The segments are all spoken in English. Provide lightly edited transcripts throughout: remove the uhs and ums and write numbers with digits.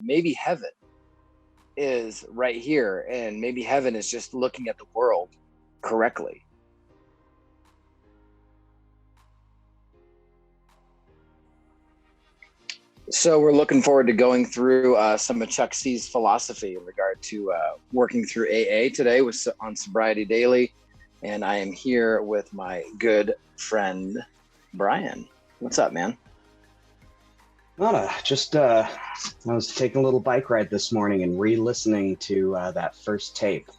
maybe heaven is right here, and maybe heaven is just looking at the world correctly. So we're looking forward to going through some of Chuck C's philosophy in regard to working through AA today on Sobriety Daily. And I am here with my good friend, Brian. What's up, man? I was taking a little bike ride this morning and re-listening to that first tape.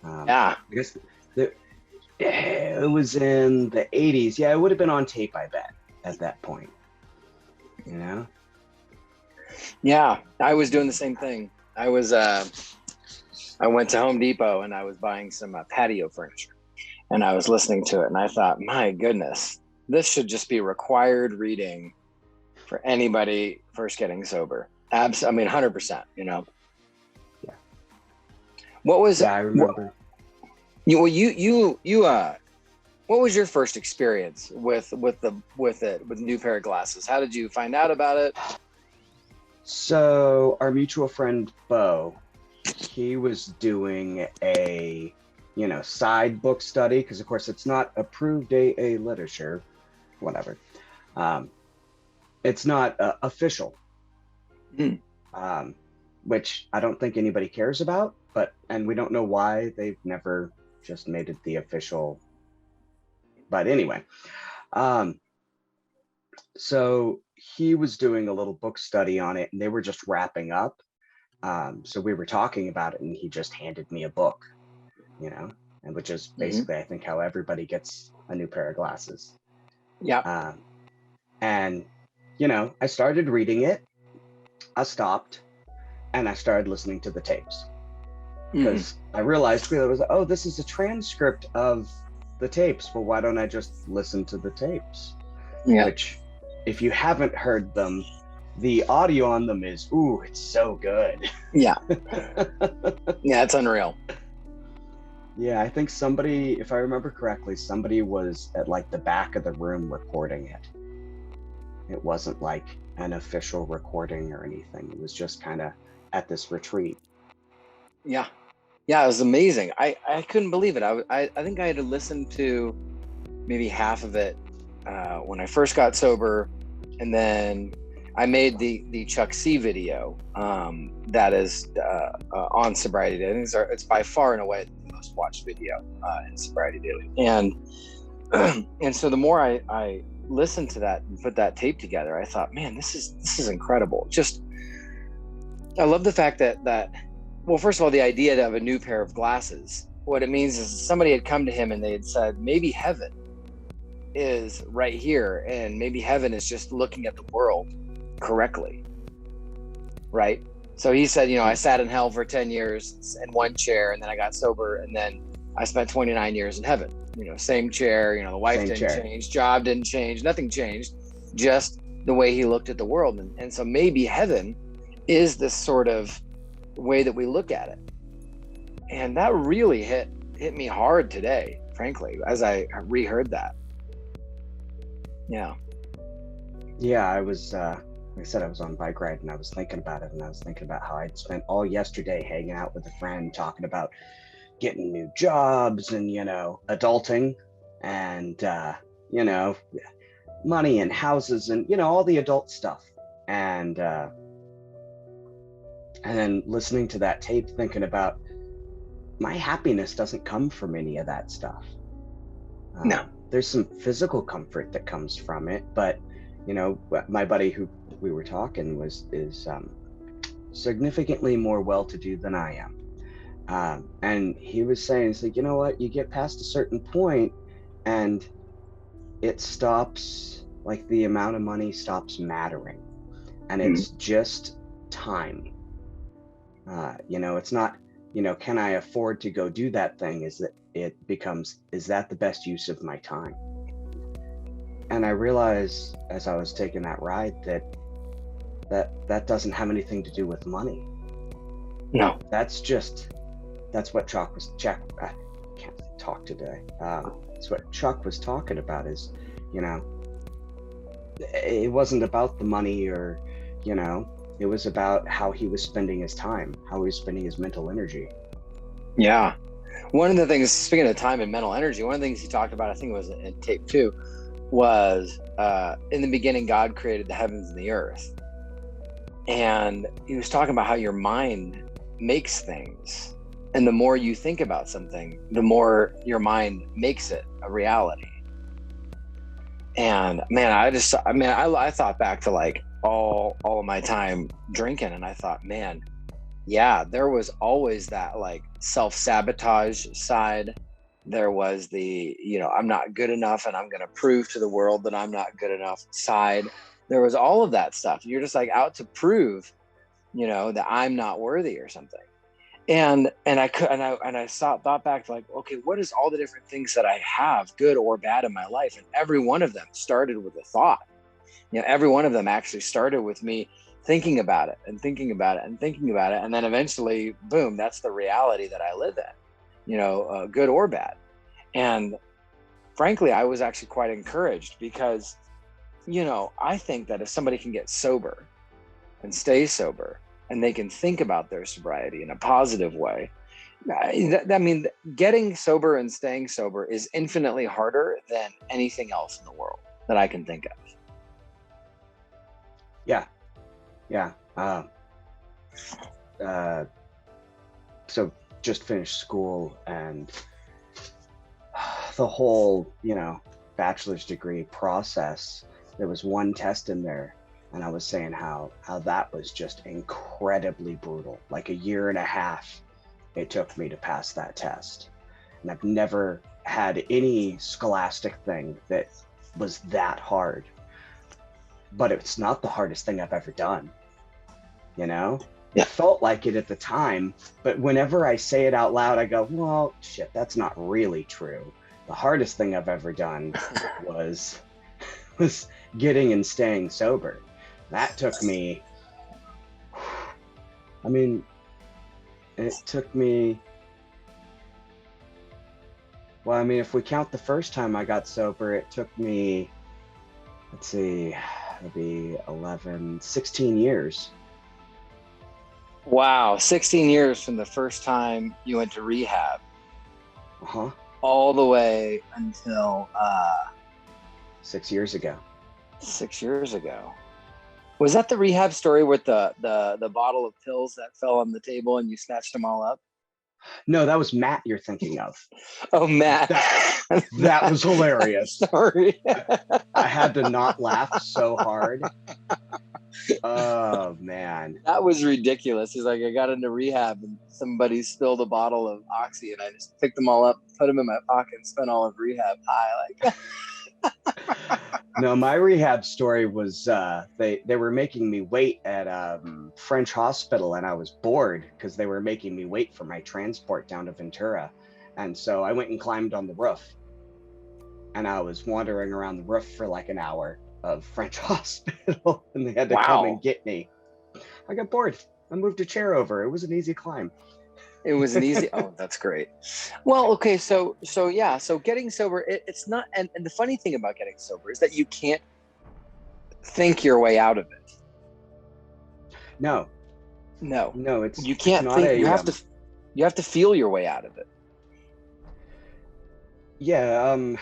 I guess it was in the 80s. Yeah, it would have been on tape, I bet, at that point. You know? Yeah, I was doing the same thing. I went to Home Depot and I was buying some patio furniture, and I was listening to it, and I thought, my goodness, this should just be required reading for anybody first getting sober. 100%, you know? Yeah. What was, I remember. What was your first experience with New Pair of Glasses? How did you find out about it? So our mutual friend, Bo, he was doing a, side book study, because of course it's not approved AA literature, whatever. It's not official, which I don't think anybody cares about, and we don't know why they've never just made it the official. But anyway, so he was doing a little book study on it, and they were just wrapping up. So we were talking about it, and he just handed me a book, and which is basically, I think, how everybody gets a new pair of glasses. Yeah. And, I started reading it, I stopped, and I started listening to the tapes. Because I realized this is a transcript of the tapes. Well, why don't I just listen to the tapes? Yeah. Which, if you haven't heard them, the audio on them is, it's so good. Yeah. Yeah, it's unreal. Yeah, I think somebody, if I remember correctly, somebody was at like the back of the room recording it. It wasn't like an official recording or anything. It was just kind of at this retreat. Yeah. Yeah, it was amazing. I couldn't believe it. I think I had to listen to maybe half of it when I first got sober, and then I made the Chuck C video that is on Sobriety Daily. It's by far and away the most watched video in Sobriety Daily. And so the more I listened to that and put that tape together, I thought, man, this is incredible. Just, I love the fact that well, first of all, the idea of a new pair of glasses, what it means is somebody had come to him and they had said, maybe heaven is right here, and maybe heaven is just looking at the world correctly, right? So he said, I sat in hell for 10 years in one chair, and then I got sober, and then I spent 29 years in heaven. Same chair, the wife didn't change, job didn't change, nothing changed, just the way he looked at the world. And so maybe heaven is this sort of way that we look at it. And that really hit me hard today, frankly, as I reheard that. Yeah, I was like I said, I was on a bike ride, and I was thinking about it, and I was thinking about how I'd spent all yesterday hanging out with a friend, talking about getting new jobs and adulting, and money and houses and all the adult stuff, and then listening to that tape, thinking about my happiness doesn't come from any of that stuff. No. There's some physical comfort that comes from it, but my buddy who we were talking is significantly more well-to-do than I am, and he was saying, it's like, you know what, you get past a certain point and it stops, like the amount of money stops mattering, and it's just time. It's not, can I afford to go do that thing? Is that the best use of my time? And I realized as I was taking that ride that doesn't have anything to do with money. No. That's what Chuck I can't talk today. That's what Chuck was talking about, is, it wasn't about the money, or, It was about how he was spending his time, how he was spending his mental energy. Yeah. One of the things, speaking of time and mental energy, one of the things he talked about, I think it was in tape 2, was in the beginning, God created the heavens and the earth. And he was talking about how your mind makes things. And the more you think about something, the more your mind makes it a reality. And man, I thought back to like all of my time drinking, and I thought, man, yeah, there was always that like self-sabotage side. There was the, I'm not good enough and I'm going to prove to the world that I'm not good enough side. There was all of that stuff. You're just like out to prove, that I'm not worthy or something. And I thought back to like, okay, what is all the different things that I have, good or bad, in my life? And every one of them started with a thought. Every one of them actually started with me thinking about it and thinking about it and thinking about it. And then eventually, boom, that's the reality that I live in, good or bad. And frankly, I was actually quite encouraged because, I think that if somebody can get sober and stay sober and they can think about their sobriety in a positive way, getting sober and staying sober is infinitely harder than anything else in the world that I can think of. Yeah. So just finished school, and the whole, bachelor's degree process, there was one test in there, and I was saying how that was just incredibly brutal. Like 1.5 years it took me to pass that test. And I've never had any scholastic thing that was that hard. But it's not the hardest thing I've ever done. Yeah. It felt like it at the time, but whenever I say it out loud, I go, well, shit, that's not really true. The hardest thing I've ever done was getting and staying sober. That took me, it took me, if we count the first time I got sober, it took me, let's see, it'll be 16 years. Wow, 16 years from the first time you went to rehab. All the way until 6 years ago. 6 years ago. Was that the rehab story with the bottle of pills that fell on the table and you snatched them all up? No, that was Matt you're thinking of. Oh, Matt. That was hilarious. Sorry. I had to not laugh so hard. Oh, man. That was ridiculous. He's like, I got into rehab and somebody spilled a bottle of Oxy and I just picked them all up, put them in my pocket, and spent all of rehab high. No, my rehab story was they were making me wait at French hospital, and I was bored because they were making me wait for my transport down to Ventura. And so I went and climbed on the roof, and I was wandering around the roof for like an hour of French hospital, and they had to come and get me. I got bored. I moved a chair over. It was an easy climb. It was an easy. Oh, that's great. Well, okay. So yeah. So getting sober, it's not. And the funny thing about getting sober is that you can't think your way out of it. No, it's you can't think. You have to feel your way out of it. Yeah.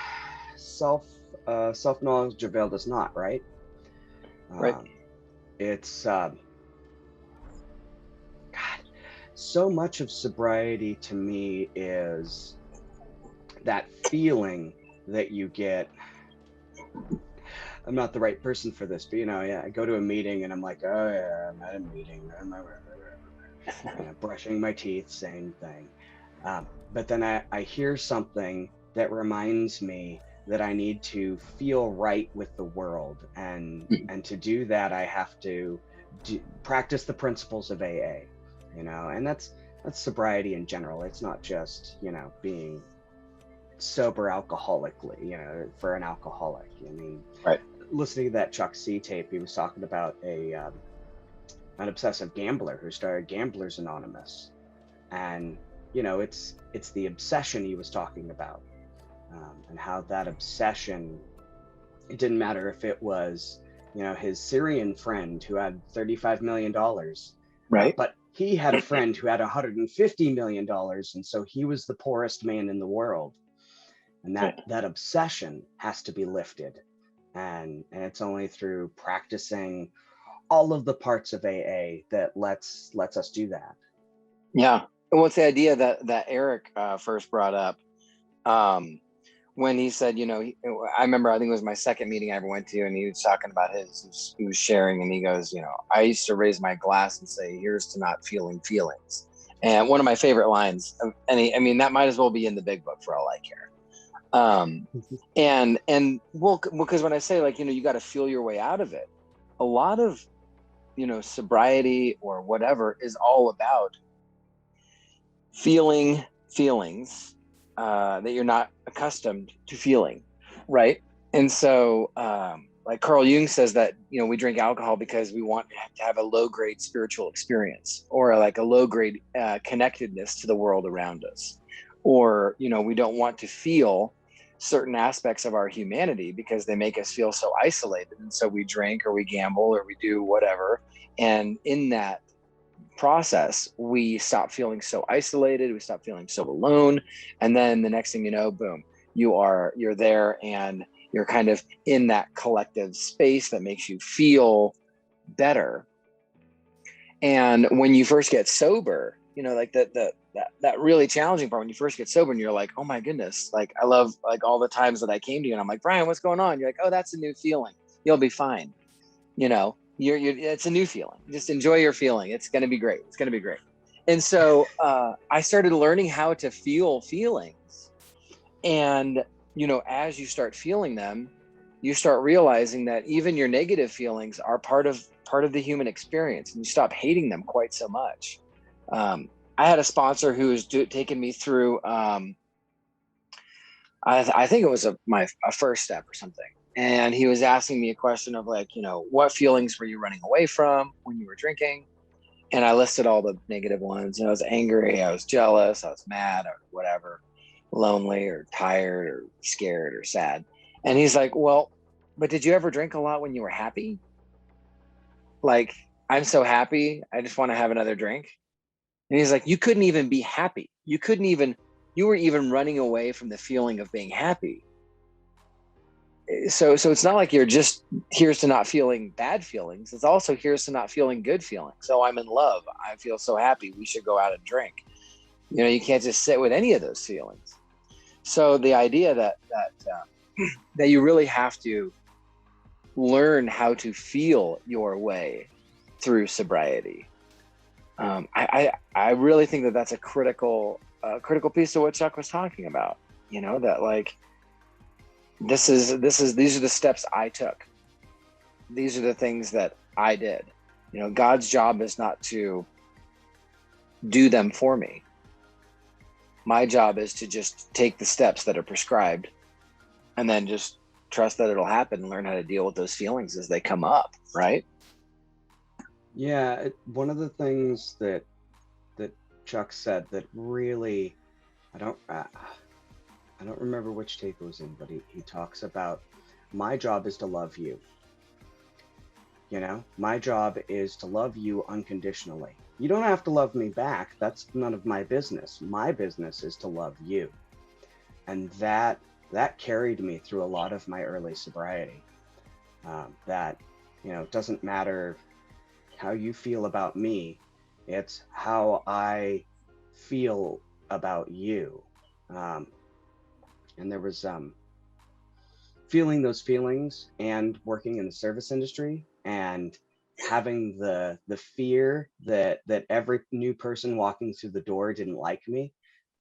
Self knowledge availeth not, right? Right. It's so much of sobriety to me is that feeling that you get. I'm not the right person for this, but I go to a meeting and I'm like, oh yeah, I'm at a meeting, brushing my teeth, same thing. But then I hear something that reminds me that I need to feel right with the world, and to do that I have to practice the principles of AA. And that's sobriety in general. It's not just, being sober alcoholically, for an alcoholic. Right. Listening to that Chuck C tape, he was talking about an obsessive gambler who started Gamblers Anonymous. And, it's the obsession he was talking about, and how that obsession, it didn't matter if it was his Syrian friend who had $35 million, Right. but he had a friend who had $150 million, and so he was the poorest man in the world. And that obsession has to be lifted, and it's only through practicing all of the parts of AA that lets us do that. Yeah. And what's the idea that Eric first brought up? When he said, I remember, I think it was my second meeting I ever went to, and he was talking about he was sharing, and he goes, I used to raise my glass and say, here's to not feeling feelings. And one of my favorite lines, and that might as well be in the big book for all I care. And well, because when I say, like, you got to feel your way out of it, a lot of, sobriety or whatever is all about feeling feelings that you're not accustomed to feeling, right? And so, like Carl Jung says that, we drink alcohol because we want to have a low-grade spiritual experience, or like a low-grade connectedness to the world around us. Or, we don't want to feel certain aspects of our humanity because they make us feel so isolated. And so we drink, or we gamble, or we do whatever. And in that process, we stop feeling so isolated, we stop feeling so alone, and then the next thing you know, boom, you're there, and you're kind of in that collective space that makes you feel better. And when you first get sober, like that really challenging part, when you first get sober and you're like, oh my goodness, like I love, like, all the times that I came to you and I'm like, Brian, what's going on? You're like, oh, that's a new feeling, you'll be fine. You're it's a new feeling. Just enjoy your feeling. It's going to be great. It's going to be great. And so I started learning how to feel feelings. And, as you start feeling them, you start realizing that even your negative feelings are part of the human experience, and you stop hating them quite so much. I had a sponsor who was taking me through, I think it was a first step or something. And he was asking me a question of, like, what feelings were you running away from when you were drinking? And I listed all the negative ones. I was angry, I was jealous, I was mad, or whatever, lonely, or tired, or scared, or sad. And he's like, well, but did you ever drink a lot when you were happy? Like, I'm so happy, I just want to have another drink. And he's like, you couldn't even be happy. You were even running away from the feeling of being happy. So it's not like you're just here's to not feeling bad feelings. It's also here's to not feeling good feelings. So I'm in love, I feel so happy, we should go out and drink. You can't just sit with any of those feelings. So the idea that you really have to learn how to feel your way through sobriety. I really think that's a critical piece of what Chuck was talking about. That, like, these are the steps I took. These are the things that I did. God's job is not to do them for me. My job is to just take the steps that are prescribed, and then just trust that it'll happen, and learn how to deal with those feelings as they come up, right? Yeah, one of the things that Chuck said that really, I don't remember which tape it was in, but he talks about, my job is to love you. My job is to love you unconditionally. You don't have to love me back. That's none of my business. My business is to love you. And that carried me through a lot of my early sobriety. That, it doesn't matter how you feel about me, it's how I feel about you. And there was feeling those feelings, and working in the service industry, and having the fear that every new person walking through the door didn't like me.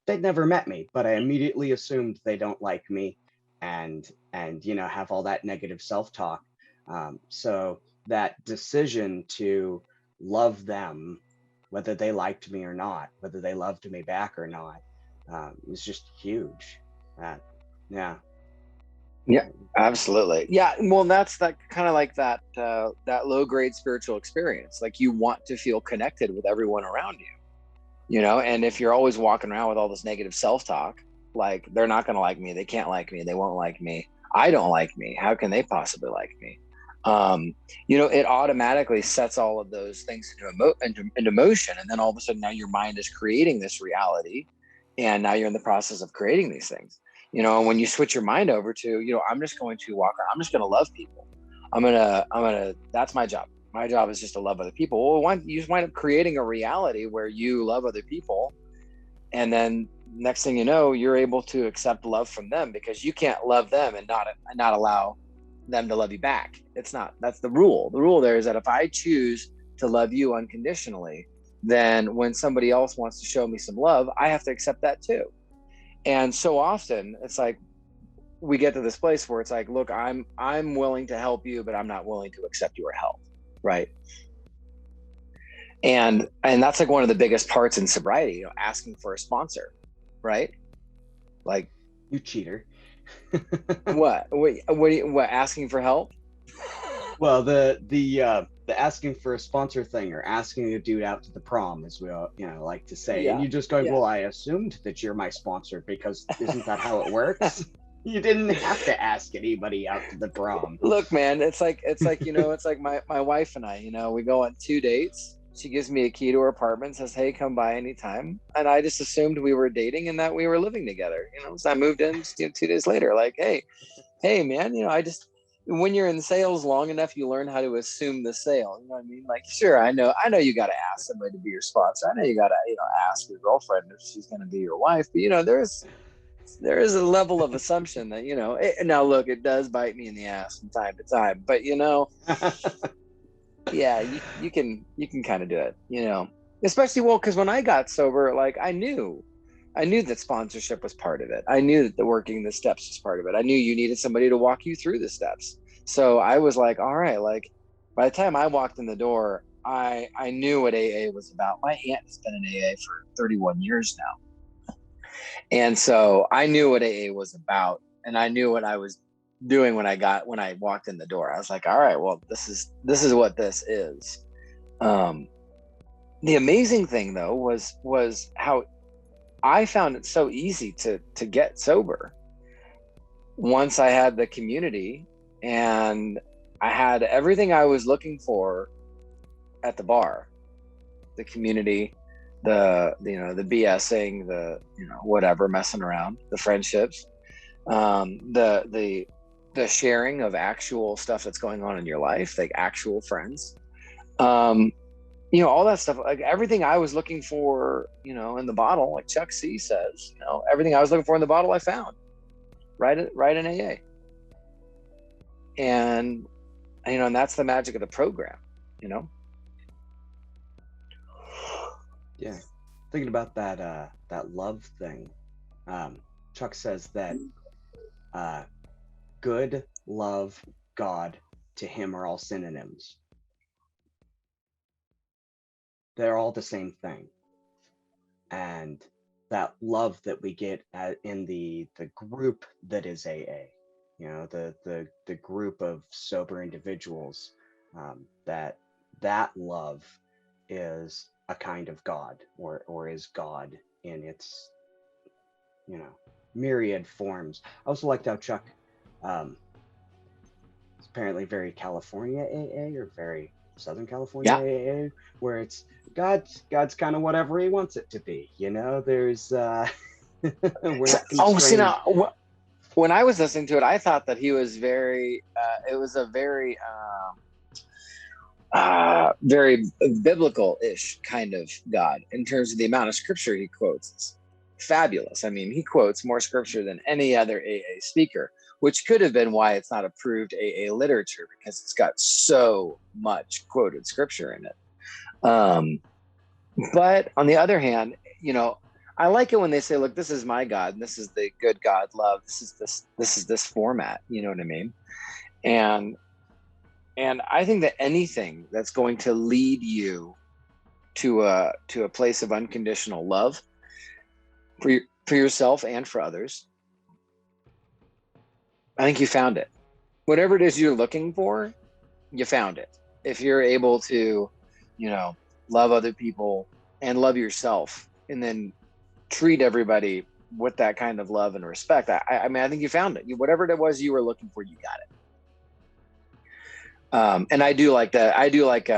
They'd never met me, but I immediately assumed they don't like me, and have all that negative self-talk. So that decision to love them, whether they liked me or not, whether they loved me back or not, was just huge. Yeah. Yeah, absolutely. Yeah, well, that's that kind of like that low grade spiritual experience. Like, you want to feel connected with everyone around you, and if you're always walking around with all this negative self-talk, like, they're not going to like me, they can't like me, they won't like me, I don't like me, how can they possibly like me? It automatically sets all of those things into motion. And then all of a sudden now your mind is creating this reality. And now you're in the process of creating these things. And when you switch your mind over to, I'm just going to walk around, I'm just going to love people. That's my job. My job is just to love other people. Well, you just wind up creating a reality where you love other people. And then next thing you know, you're able to accept love from them, because you can't love them and not allow them to love you back. That's the rule. The rule there is that if I choose to love you unconditionally, then when somebody else wants to show me some love, I have to accept that too. And so often it's like we get to this place where it's like, look, I'm willing to help you, but I'm not willing to accept your help, right? And that's like one of the biggest parts in sobriety, asking for a sponsor, right? Like, you cheater. what asking for help? Well, the asking for a sponsor thing, or asking a dude out to the prom, as we all, like to say, and you just going, well, I assumed that you're my sponsor, because isn't that how it works? You didn't have to ask anybody out to the prom. Look, man, it's like it's like my wife and I, we go on 2 dates. She gives me a key to her apartment, says, hey, come by anytime. And I just assumed we were dating and that we were living together, so I moved in 2 days later, like, hey man, when you're in sales long enough, you learn how to assume the sale. You know what I mean? Like, sure, I know you got to ask somebody to be your sponsor. I know you got to, ask your girlfriend if she's going to be your wife. But, there is a level of assumption that, now look, it does bite me in the ass from time to time, but yeah, you can kind of do it, especially, because when I got sober, like I knew that sponsorship was part of it. I knew that working the steps was part of it. I knew you needed somebody to walk you through the steps. So I was like, all right, like by the time I walked in the door, I knew what AA was about. My aunt has been in AA for 31 years now. And so I knew what AA was about, and I knew what I was doing when I walked in the door. I was like, all right, well, this is what this is. The amazing thing though was how I found it so easy to get sober once I had the community, and I had everything I was looking for at the bar: the community, the BSing, the whatever, messing around, the friendships, the sharing of actual stuff that's going on in your life, like actual friends, all that stuff, like everything I was looking for, in the bottle, like Chuck C says, everything I was looking for in the bottle, I found right in AA. And, and that's the magic of the program, Yeah. Thinking about that love thing. Chuck says that good, love, God, to him are all synonyms. They're all the same thing. And that love that we get in the group that is AA, the group of sober individuals, that love is a kind of God, or is God in its myriad forms. I also liked how Chuck, it's apparently very California AA, or very Southern California AA, where it's God's kind of whatever he wants it to be. There's we're not constrained. Now when I was listening to it, I thought that he was very it was a very very biblical-ish kind of God in terms of the amount of scripture he quotes. It's fabulous. I mean, he quotes more scripture than any other AA speaker, which could have been why it's not approved AA literature, because it's got so much quoted scripture in it. But on the other hand, I like it when they say, look, this is my God, and this is the good God love. This is this format. You know what I mean? And I think that anything that's going to lead you to a place of unconditional love for yourself and for others, I think you found it. Whatever it is you're looking for, you found it. If you're able to, love other people and love yourself, and then treat everybody with that kind of love and respect, I mean, I think you found it. Whatever it was you were looking for, you got And I do like that. I do like,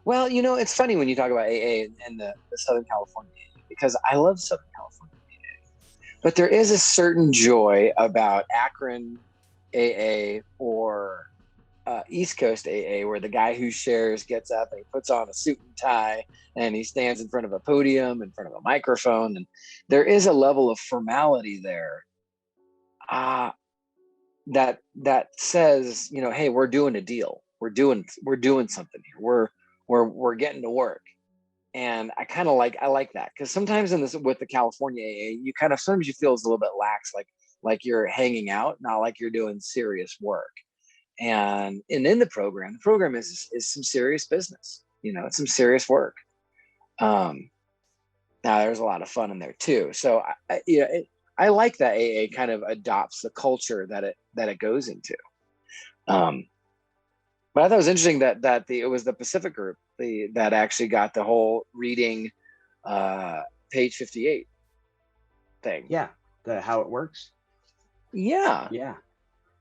well, it's funny when you talk about AA and the Southern California AA, because I love Southern California AA, but there is a certain joy about Akron AA or East Coast AA, where the guy who shares gets up and he puts on a suit and tie and he stands in front of a podium, in front of a microphone, and there is a level of formality there that says, hey, we're doing a deal, we're doing something here, we're getting to work. And I like that, because sometimes with the California AA, sometimes you feel it's a little bit lax, like you're hanging out, not like you're doing serious work. And in the program is some serious business. It's some serious work. Now there's a lot of fun in there too. So I like that AA kind of adopts the culture that it goes into. But I thought it was interesting that it was the Pacific group that actually got the whole reading page 58 thing. Yeah, how it works. Yeah.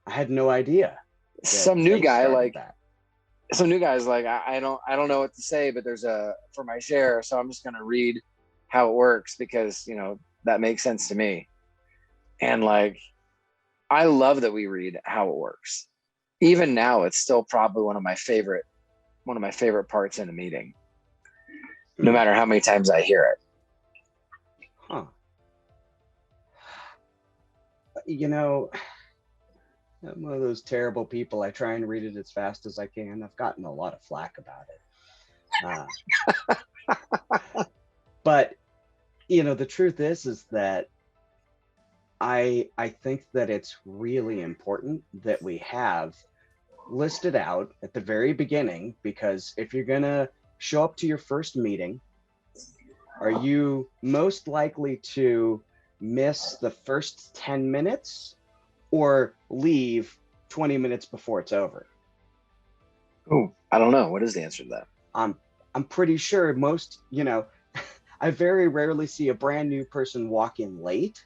I had no idea. Some new guy is like, I don't know what to say, but there's for my share, so I'm just gonna read how it works, because that makes sense to me. And I love that we read how it works. Even now, it's still probably one of my favorite parts in a meeting, no matter how many times I hear it. Huh. I'm one of those terrible people. I try and read it as fast as I can. I've gotten a lot of flack about it. But, the truth is that I think that it's really important that we have listed out at the very beginning, because if you're going to show up to your first meeting, are you most likely to miss the first 10 minutes or leave 20 minutes before it's over? Oh, I don't know. What is the answer to that? I'm pretty sure most, I very rarely see a brand new person walk in late,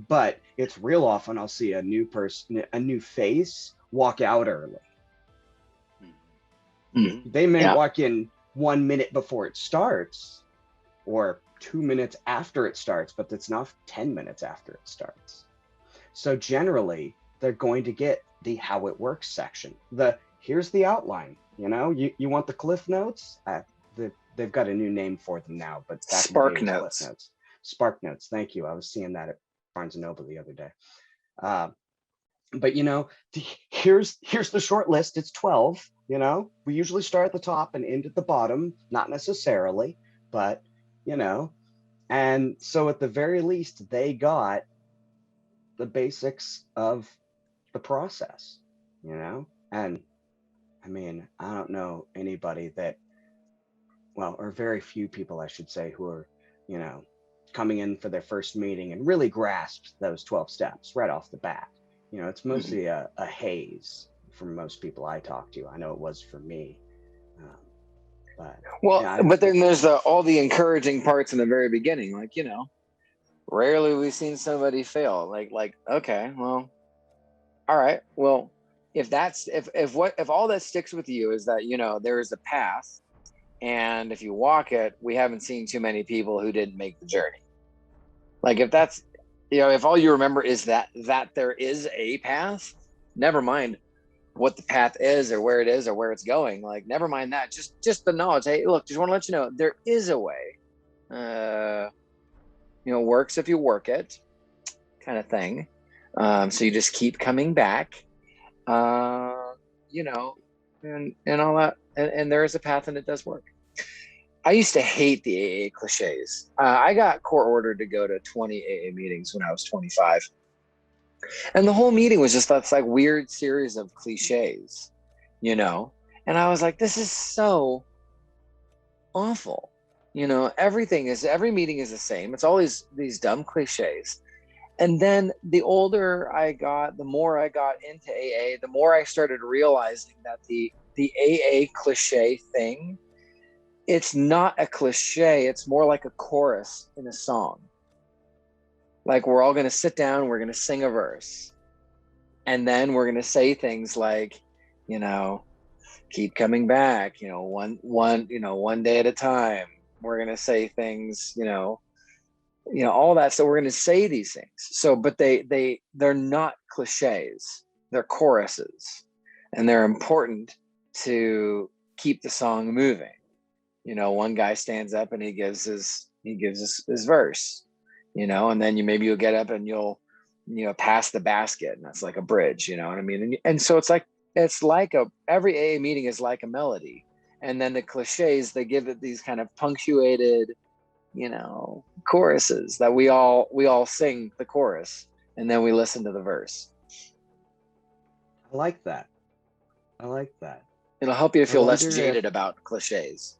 but it's real often I'll see a new face walk out early. Mm-hmm. They may walk in 1 minute before it starts or 2 minutes after it starts, but it's not 10 minutes after it starts. So generally, they're going to get the how it works section. Here's the outline. You want the Cliff Notes? They've got a new name for them now, but back Spark in the day, Notes. Cliff Notes. Spark Notes. Thank you. I was seeing that at Barnes & Noble the other day. But here's the short list. It's 12. We usually start at the top and end at the bottom. Not necessarily, but and so at the very least, they got the basics of the process, and I mean, I don't know anybody or very few people, I should say, who are, coming in for their first meeting and really grasped those 12 steps right off the bat. It's mostly a haze for most people I talk to. I know it was for me. But then there's all the encouraging parts in the very beginning, rarely we've seen somebody fail. Like, okay, well, all right. Well, if all that sticks with you is that, there is a path, and if you walk it, we haven't seen too many people who didn't make the journey. Like, if that's, if all you remember is that there is a path, never mind what the path is or where it is or where it's going. Like, never mind that. Just the knowledge. Hey, look, just want to let you know there is a way. Works if you work it, kind of thing. So you just keep coming back, and all that, and there is a path, and it does work. I used to hate the AA cliches. I got court ordered to go to 20 AA meetings when I was 25. And the whole meeting was just this weird series of cliches, and I was like, this is so awful. Every meeting is the same. It's always these dumb cliches. And then the older I got, the more I got into AA, the more I started realizing that the AA cliche thing, it's not a cliche. It's more like a chorus in a song. Like, we're all going to sit down, we're going to sing a verse. And then we're going to say things like, keep coming back, one day at a time. We're going to say things, all that. So we're going to say these things. So, but they're not cliches. They're choruses, and they're important to keep the song moving. One guy stands up and he gives his verse, and then you'll get up and you'll pass the basket, and that's like a bridge, you know what I mean? And so it's like every AA meeting is like a melody, and then the cliches, they give it these kind of punctuated, choruses that we all sing the chorus, and then we listen to the verse. I like that. It'll help you to feel less jaded about cliches.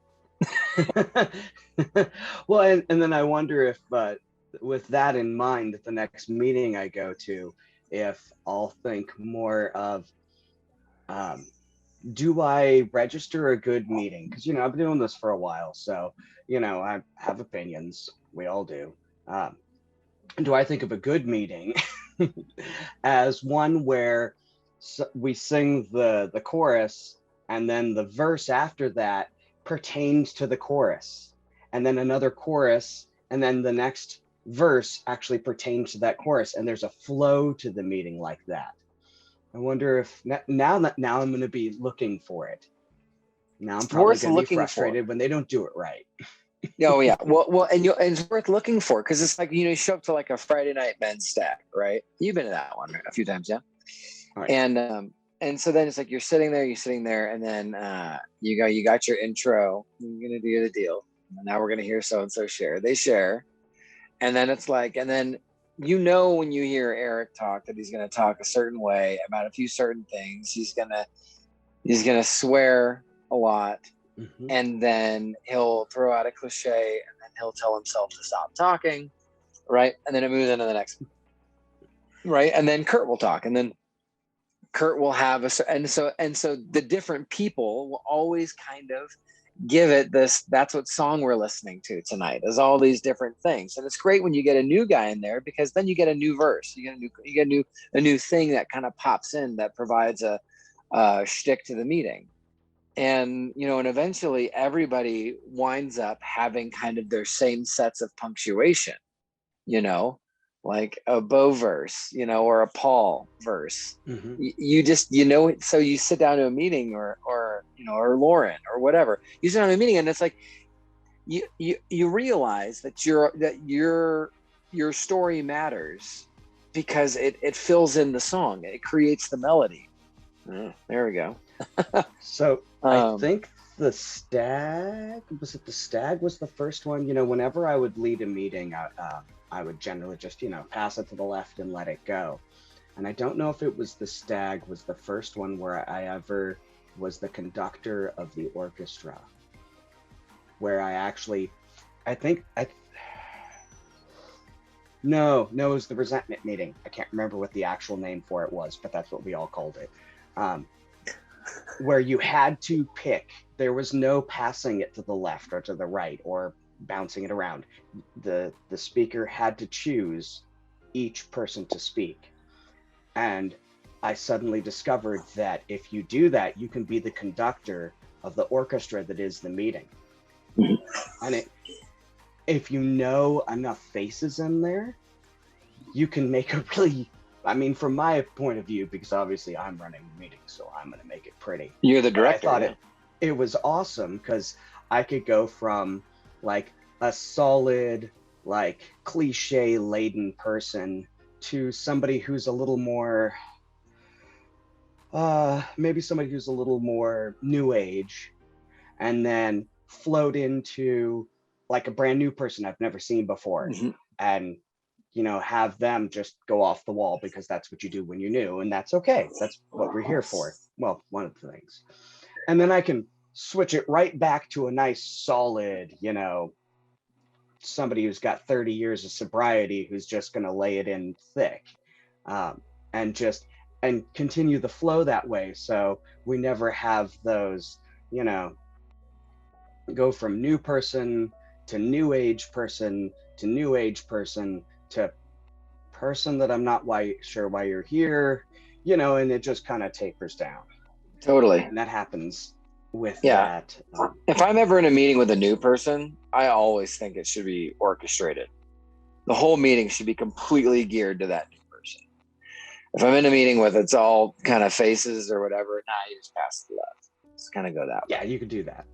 Well, and then I wonder if, with that in mind, at the next meeting I go to, if I'll think more of, do I register a good meeting? Because, I've been doing this for a while, so, I have opinions. We all do. Do I think of a good meeting as one where we sing the chorus, and then the verse after that pertains to the chorus, and then another chorus, and then the next verse actually pertains to that chorus, and there's a flow to the meeting like that? I wonder if now I'm going to be looking for it. Now I'm probably going to be frustrated when they don't do it right. Oh yeah, well, and it's worth looking for, because it's like, you show up to like a Friday night men's stack, right? You've been to that one a few times, yeah. Right. And so then it's like you're sitting there, and then you got your intro. You're gonna do the deal. And now we're gonna hear so and so share. They share, and then it's like, and then when you hear Eric talk, that he's gonna talk a certain way about a few certain things. He's gonna swear a lot. Mm-hmm. And then he'll throw out a cliche, and then he'll tell himself to stop talking, right? And then it moves into the next, right? And then Kurt will talk, and then Kurt will have and so the different people will always kind of give it this. That's what song we're listening to tonight, is all these different things. And it's great when you get a new guy in there, because then you get a new verse, you get a new thing that kind of pops in, that provides a shtick to the meeting. And and eventually everybody winds up having kind of their same sets of punctuation, like a Bo verse, or a Paul verse. Mm-hmm. You just so you sit down to a meeting, or Lauren or whatever, you sit down to a meeting, and it's like you realize that your story matters, because it fills in the song, it creates the melody. There we go. So I think the stag was the first one. Whenever I would lead a meeting, I would generally just pass it to the left and let it go. And I don't know if it was the stag was the first one where I ever was the conductor of the orchestra, where no, it was the resentment meeting. I can't remember what the actual name for it was, but that's what we all called it. Where you had to pick. There was no passing it to the left or to the right or bouncing it around. The speaker had to choose each person to speak. And I suddenly discovered that if you do that, you can be the conductor of the orchestra that is the meeting. And if you know enough faces in there, you can make a really, from my point of view, because obviously I'm running the meeting, so I'm going to make it pretty. You're the director. I thought it was awesome, because I could go from like a solid, like cliche laden person to somebody who's a little more, maybe somebody who's a little more new age, and then float into like a brand new person I've never seen before. Mm-hmm. And have them just go off the wall, because that's what you do when you're new, and that's okay. That's what we're here for. Well, one of the things. And then I can switch it right back to a nice solid, somebody who's got 30 years of sobriety, who's just going to lay it in thick, and continue the flow that way. So we never have those, go from new person to new age person to new age person to person that I'm not sure why you're here, you know, and it just kind of tapers down. Totally. And that happens with Yeah. that. If I'm ever in a meeting with a new person, I always think it should be orchestrated. The whole meeting should be completely geared to that new person. If I'm in a meeting with it's all kind of faces or whatever, you just pass to the left. Just kind of go that way. Yeah, you could do that.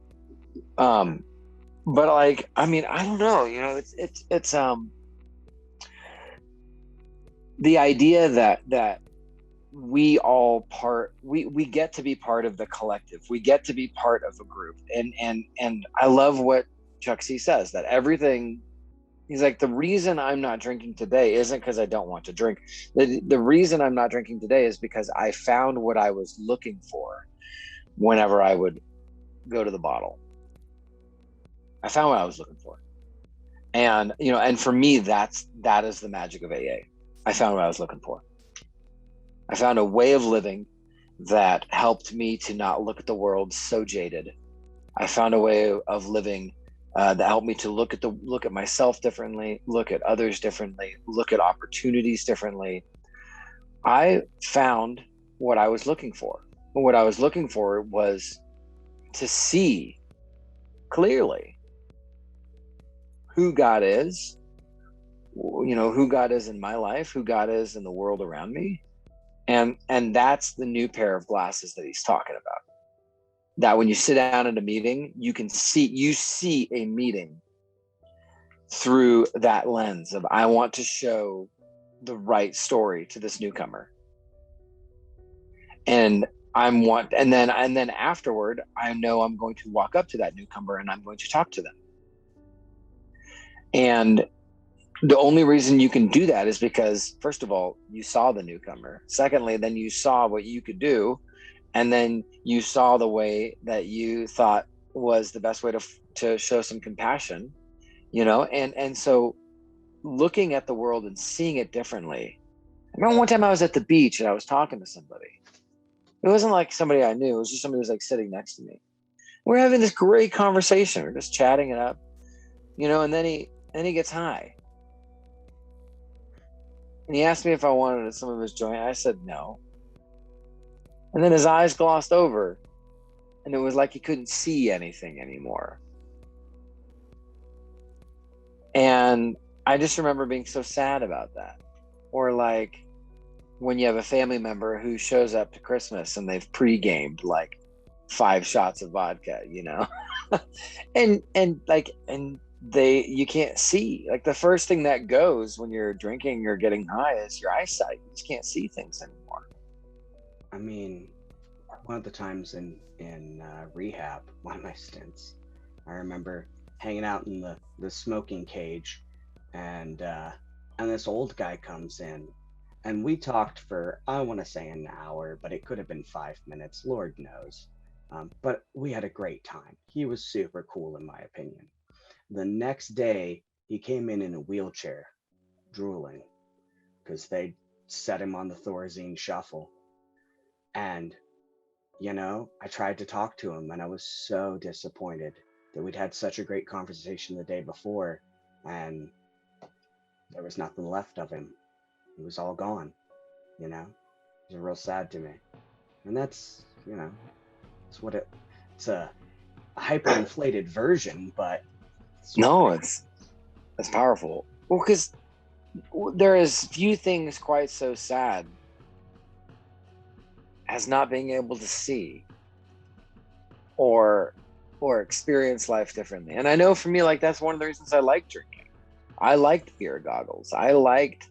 But like, I mean, I don't know, you know, it's the idea that we get to be part of the collective. We get to be part of a group. And I love what Chuck C says, that everything, he's like, the reason I'm not drinking today isn't because I don't want to drink. The reason I'm not drinking today is because I found what I was looking for whenever I would go to the bottle. I found what I was looking for. And, you know, and for me, that is the magic of AA. I found what I was looking for. I found a way of living that helped me to not look at the world so jaded. I found a way of living that helped me to look at myself differently, look at others differently, look at opportunities differently. I found what I was looking for. What I was looking for was to see clearly who God is, you know, who God is in my life, who God is in the world around me. And that's the new pair of glasses that he's talking about. That when you sit down at a meeting, you see a meeting through that lens of, I want to show the right story to this newcomer. And then afterward, I know I'm going to walk up to that newcomer and I'm going to talk to them. And the only reason you can do that is because, first of all, you saw the newcomer. Secondly, then you saw what you could do. And then you saw the way that you thought was the best way to show some compassion, you know? And so looking at the world and seeing it differently. I remember one time I was at the beach and I was talking to somebody. It wasn't like somebody I knew. It was just somebody who was like sitting next to me. We're having this great conversation. We're just chatting it up, you know, and then he gets high. And he asked me if I wanted some of his joint. I said no. And then his eyes glossed over, and it was like he couldn't see anything anymore. And I just remember being so sad about that. Or like when you have a family member who shows up to Christmas and they've pre-gamed like 5 shots of vodka, you know, and you can't see. Like the first thing that goes when you're drinking or getting high is your eyesight. You just can't see things anymore. I mean, one of the times in rehab, one of my stints, I remember hanging out in the smoking cage, and this old guy comes in, and we talked for, I want to say an hour, but it could have been 5 minutes, Lord knows. But we had a great time. He was super cool, in my opinion. The next day, he came in a wheelchair, drooling, because they set him on the Thorazine shuffle. And, you know, I tried to talk to him, and I was so disappointed that we'd had such a great conversation the day before, and there was nothing left of him. He was all gone, you know? It was real sad to me. And that's, you know, it's a hyperinflated version, but no, it's powerful. Well, because there is few things quite so sad as not being able to see or experience life differently. And I know for me, like, that's one of the reasons I like drinking. I liked beer goggles. I liked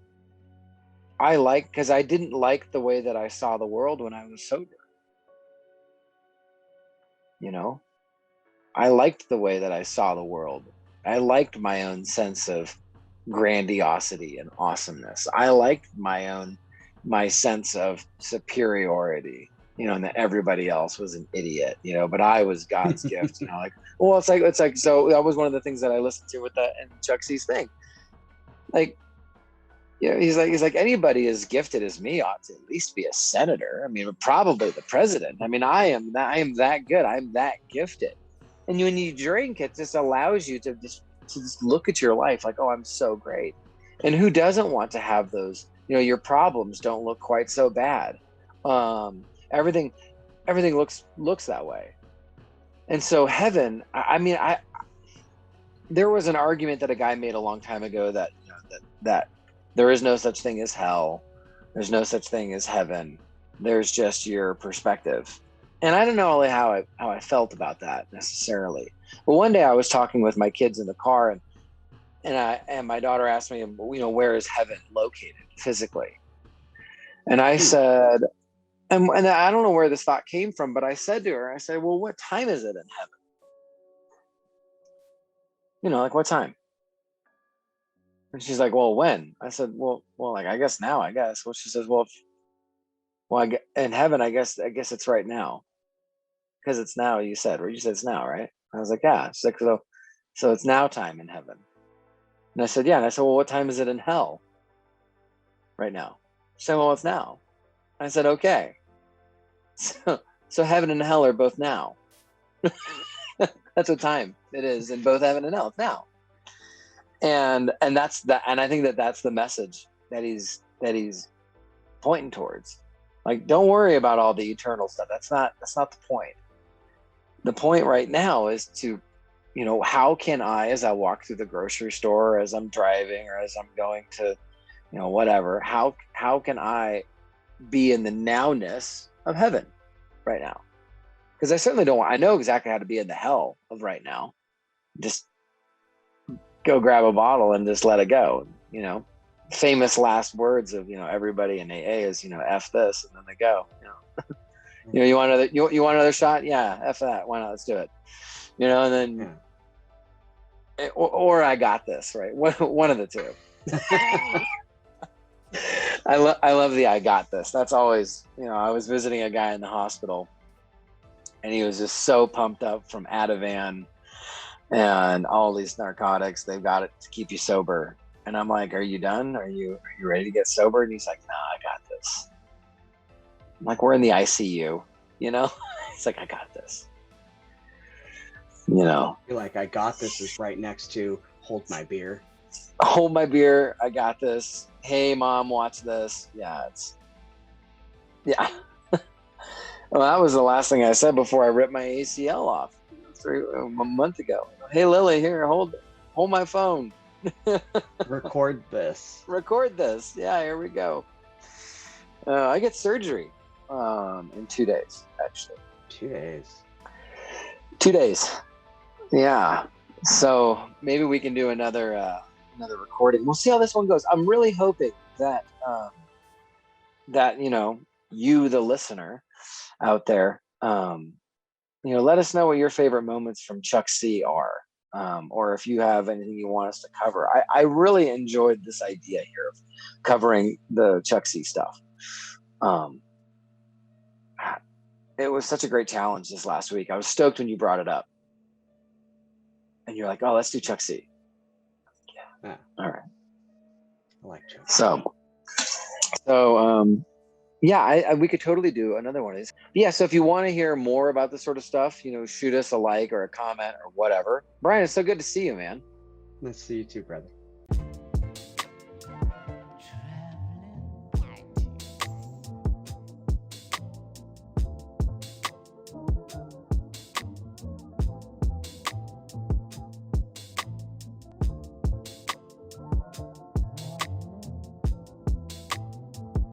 because I didn't like the way that I saw the world when I was sober. You know, I liked the way that I saw the world. I liked my own sense of grandiosity and awesomeness. I liked my sense of superiority, you know, and that everybody else was an idiot, you know, but I was God's gift, you know, like, well, it's like, so that was one of the things that I listened to with that and Chuck C's thing. Like, you know, he's like, anybody as gifted as me ought to at least be a senator. I mean, probably the president. I mean, I am that good. I'm that gifted. And when you drink, it just allows you to just look at your life like, oh, I'm so great. And who doesn't want to have those, you know, your problems don't look quite so bad. Everything looks that way. And so heaven, I mean, there was an argument that a guy made a long time ago that, you know, that there is no such thing as hell. There's no such thing as heaven. There's just your perspective. And I don't know really how I felt about that necessarily. But one day I was talking with my kids in the car, and my daughter asked me, you know, where is heaven located physically? And I said, and I don't know where this thought came from, but I said to her, I said, well, what time is it in heaven? You know, like what time? And she's like, well, when? I said, well, like, I guess now, I guess. Well, she says, well, in heaven, I guess it's right now. Because it's now, you said it's now, right? I was like, yeah. She's like, so it's now time in heaven. And I said, yeah. And I said, well, what time is it in hell right now? She said, well, it's now. I said, okay. So heaven and hell are both now. That's what time it is in both heaven and hell. It's now. And that's that. And I think that's the message that he's pointing towards. Like, don't worry about all the eternal stuff. That's not the point. The point right now is to, you know, how can I, as I walk through the grocery store, or as I'm driving, or as I'm going to, you know, whatever, how can I be in the nowness of heaven right now? Because I certainly don't want, I know exactly how to be in the hell of right now. Just go grab a bottle and just let it go. You know, famous last words of, you know, everybody in AA is, you know, F this, and then they go, you know. You know, you want another shot? Yeah, F that. Why not? Let's do it. You know, and then, or I got this, right? One of the two. I love the I got this. That's always, you know, I was visiting a guy in the hospital, and he was just so pumped up from Ativan and all these narcotics. They've got it to keep you sober. And I'm like, are you done? Are you ready to get sober? And he's like, no, I got this. I'm like, we're in the ICU, you know? It's like, I got this. You know? You're like, I got this is right next to hold my beer. Hold my beer. I got this. Hey, mom, watch this. Yeah. Well, that was the last thing I said before I ripped my ACL off a month ago. Hey, Lily, here, hold my phone. Record this. Yeah, here we go. I get surgery in 2 days, actually. 2 days. 2 days. Yeah. So maybe we can do another recording. We'll see how this one goes. I'm really hoping that you know, you, the listener out there, you know, let us know what your favorite moments from Chuck C are, or if you have anything you want us to cover. I really enjoyed this idea here of covering the Chuck C stuff. It was such a great challenge this last week. I was stoked when you brought it up, and you're like, "Oh, let's do Chuck C." Yeah. All right. I like Chuck. So, yeah, we could totally do another one of these. Yeah, so if you want to hear more about this sort of stuff, you know, shoot us a like or a comment or whatever. Brian, it's so good to see you, man. Nice to see you too, brother.